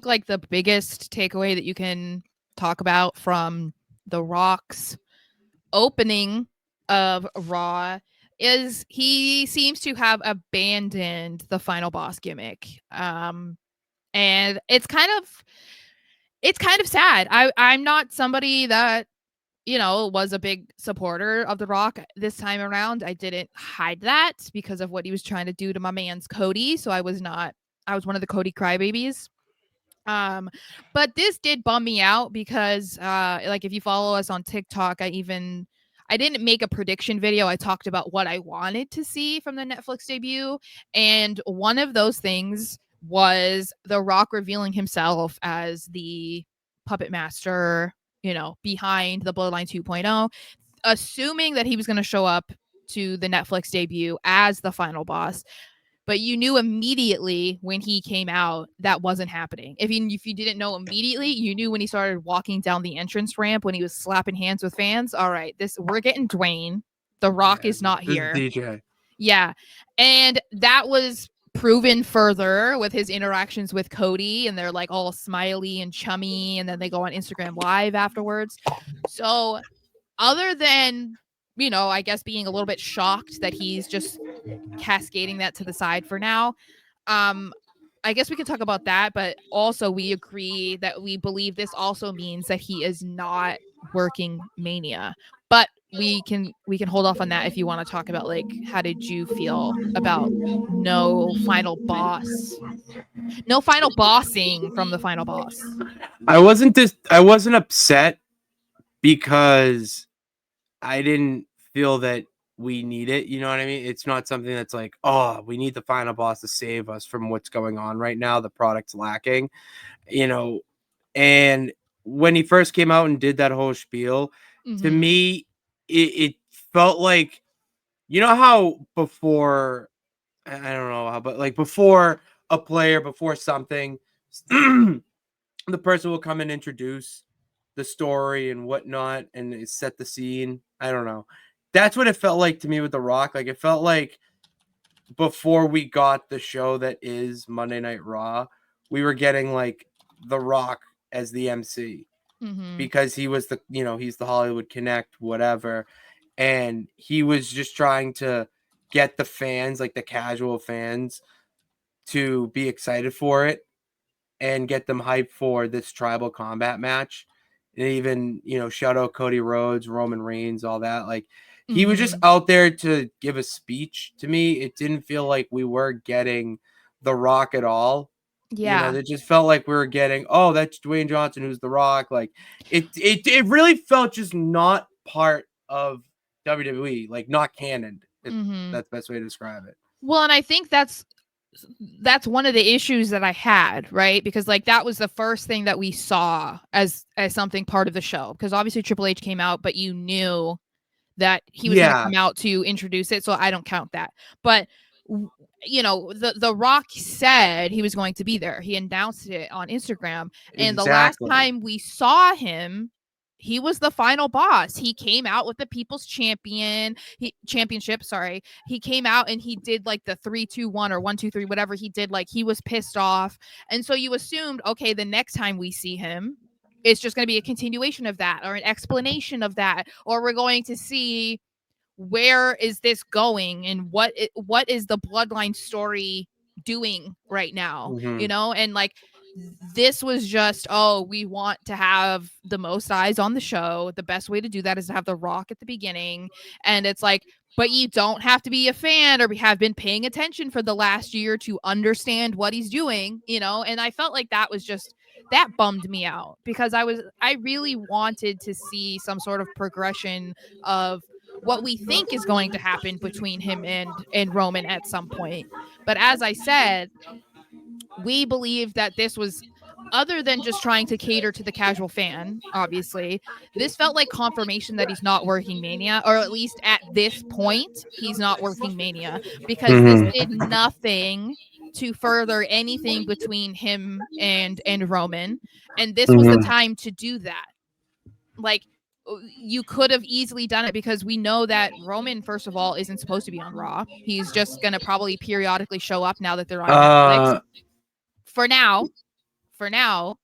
think like the biggest takeaway that you can talk about from The Rock's opening of Raw is he seems to have abandoned the final boss gimmick. And it's kind of sad. I'm not somebody that was a big supporter of The Rock this time around. I didn't hide that because of what he was trying to do to my man's Cody. So I was one of the Cody crybabies. But this did bum me out because like if you follow us on TikTok, I didn't make a prediction video. I talked about what I wanted to see from the Netflix debut. And one of those things was The Rock revealing himself as the puppet master, behind the Bloodline 2.0, assuming that he was going to show up to the Netflix debut as the final boss. But you knew immediately when he came out that wasn't happening. If you didn't know immediately, you knew when he started walking down the entrance ramp, when he was slapping hands with fans. All right, we're getting Dwayne. The Rock is not here. DJ. Yeah, and that was proven further with his interactions with Cody, and they're like all smiley and chummy, and then they go on Instagram Live afterwards. So other than I guess being a little bit shocked that he's just cascading that to the side for now, I guess we can talk about that, but also we agree that we believe this also means that he is not working Mania. But we can hold off on that if you want to talk about like how did you feel about no final bossing from the final boss. I wasn't upset because I didn't feel that we need it. You know what I mean? It's not something that's like, oh, we need the final boss to save us from what's going on right now. The product's lacking, and when he first came out and did that whole spiel, to me, it felt like, how before, I don't know how, but like before a player, before something, the person will come and introduce the story and whatnot and set the scene. I don't know. That's what it felt like to me with The Rock. Like, it felt like before we got the show that is Monday Night Raw, we were getting like The Rock as the MC because he was he's the Hollywood Connect, whatever. And he was just trying to get the fans, like the casual fans, to be excited for it and get them hyped for this tribal combat match. And even, shout out Cody Rhodes, Roman Reigns, all that. Like, he was just out there to give a speech. To me, it didn't feel like we were getting The Rock at all. Yeah. It just felt like we were getting, oh, that's Dwayne Johnson, who's The Rock. Like, it really felt just not part of WWE, like not canon. That's the best way to describe it. Well, and I think that's one of the issues that I had, right? Because like that was the first thing that we saw as something part of the show. Because obviously Triple H came out, but you knew that he was going to come out to introduce it, so I don't count that. But the Rock said he was going to be there. He announced it on Instagram, and the last time we saw him, he was the final boss. He came out with the People's Championship. Sorry. He came out and he did like the 3-2-1 or 1-2-3, whatever he did. Like he was pissed off. And so you assumed, okay, the next time we see him, it's just going to be a continuation of that or an explanation of that. Or we're going to see where is this going and what is the Bloodline story doing right now, and like, this was just, we want to have the most eyes on the show. The best way to do that is to have The Rock at the beginning. And it's like, but you don't have to be a fan or have been paying attention for the last year to understand what he's doing, and I felt like that bummed me out because I really wanted to see some sort of progression of what we think is going to happen between him and Roman at some point. But as I said, we believe that this was, other than just trying to cater to the casual fan, obviously, this felt like confirmation that he's not working Mania, or at least at this point, he's not working Mania, because this did nothing to further anything between him and Roman. And this was the time to do that. Like, you could have easily done it because we know that Roman, first of all, isn't supposed to be on Raw. He's just going to probably periodically show up now that they're on Netflix. For for now.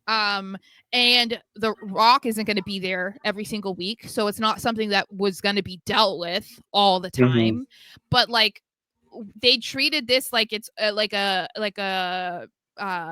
And The Rock isn't going to be there every single week, so it's not something that was going to be dealt with all the time. But like, they treated this like it's like a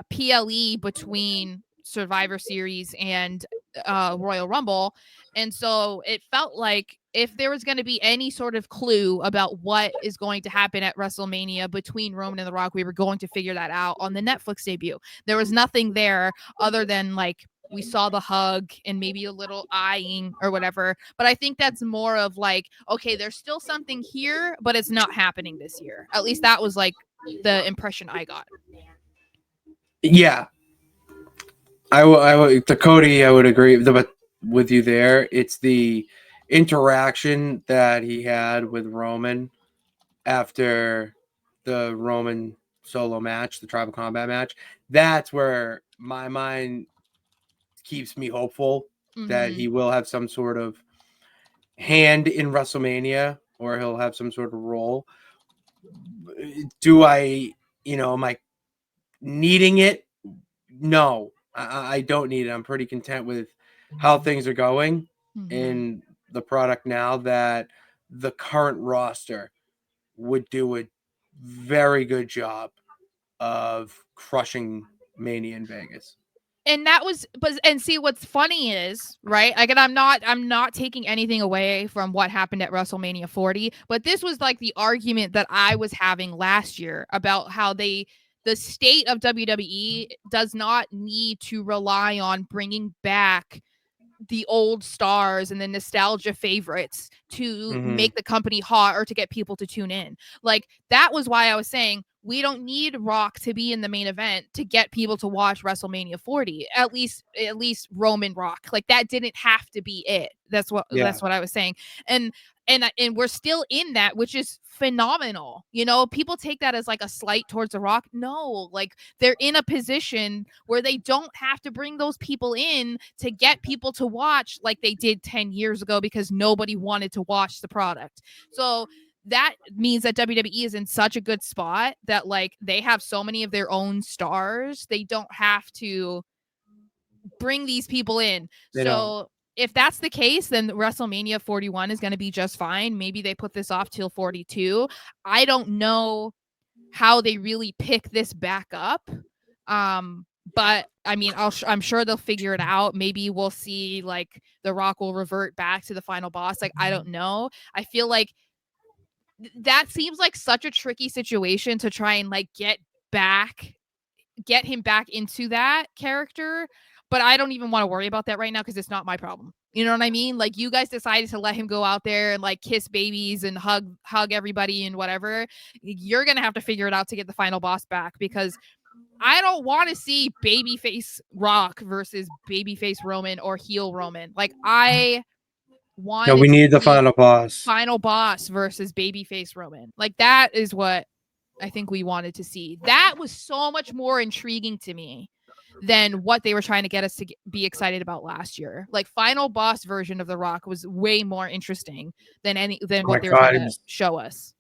PLE between Survivor Series and Royal Rumble. And so it felt like if there was going to be any sort of clue about what is going to happen at WrestleMania between Roman and The Rock, we were going to figure that out on the Netflix debut. There was nothing there other than like we saw the hug and maybe a little eyeing or whatever. But I think that's more of like, okay, there's still something here, but it's not happening this year. At least that was like the impression I got. Yeah. To Cody, I would agree with you there. It's the interaction that he had with Roman after the Roman solo match, the Tribal Combat match. That's where my mind keeps me hopeful that he will have some sort of hand in WrestleMania, or he'll have some sort of role. Do I, am I needing it? No, I don't need it. I'm pretty content with how things are going in the product now, that the current roster would do a very good job of crushing Mania in Vegas. And that was, and see what's funny is, right? Like, and I'm not taking anything away from what happened at WrestleMania 40, but this was like the argument that I was having last year about how the state of WWE does not need to rely on bringing back the old stars and the nostalgia favorites to make the company hot or to get people to tune in. Like, that was why I was saying we don't need Rock to be in the main event to get people to watch WrestleMania 40. At least Roman Rock. Like, that didn't have to be it. That's what I was saying. And we're still in that, which is phenomenal. You know, people take that as like a slight towards The Rock. No, like, they're in a position where they don't have to bring those people in to get people to watch like they did 10 years ago because nobody wanted to watch the product. So that means that WWE is in such a good spot that like they have so many of their own stars. They don't have to bring these people in. If that's the case, then WrestleMania 41 is going to be just fine. Maybe they put this off till 42. I don't know how they really pick this back up. But I mean, I'm sure they'll figure it out. Maybe we'll see like The Rock will revert back to the final boss. Like, I don't know. I feel like that seems like such a tricky situation to try and like get him back into that character. But I don't even want to worry about that right now because it's not my problem. You know what I mean? Like, you guys decided to let him go out there and like kiss babies and hug everybody and whatever. You're going to have to figure it out to get the final boss back, because I don't want to see babyface Rock versus babyface Roman or heel Roman. Like, I want we need the final boss versus babyface Roman. Like, that is what I think we wanted to see. That was so much more intriguing to me than what they were trying to get us to be excited about last year. Like, final boss version of The Rock was way more interesting than what they were trying to show us.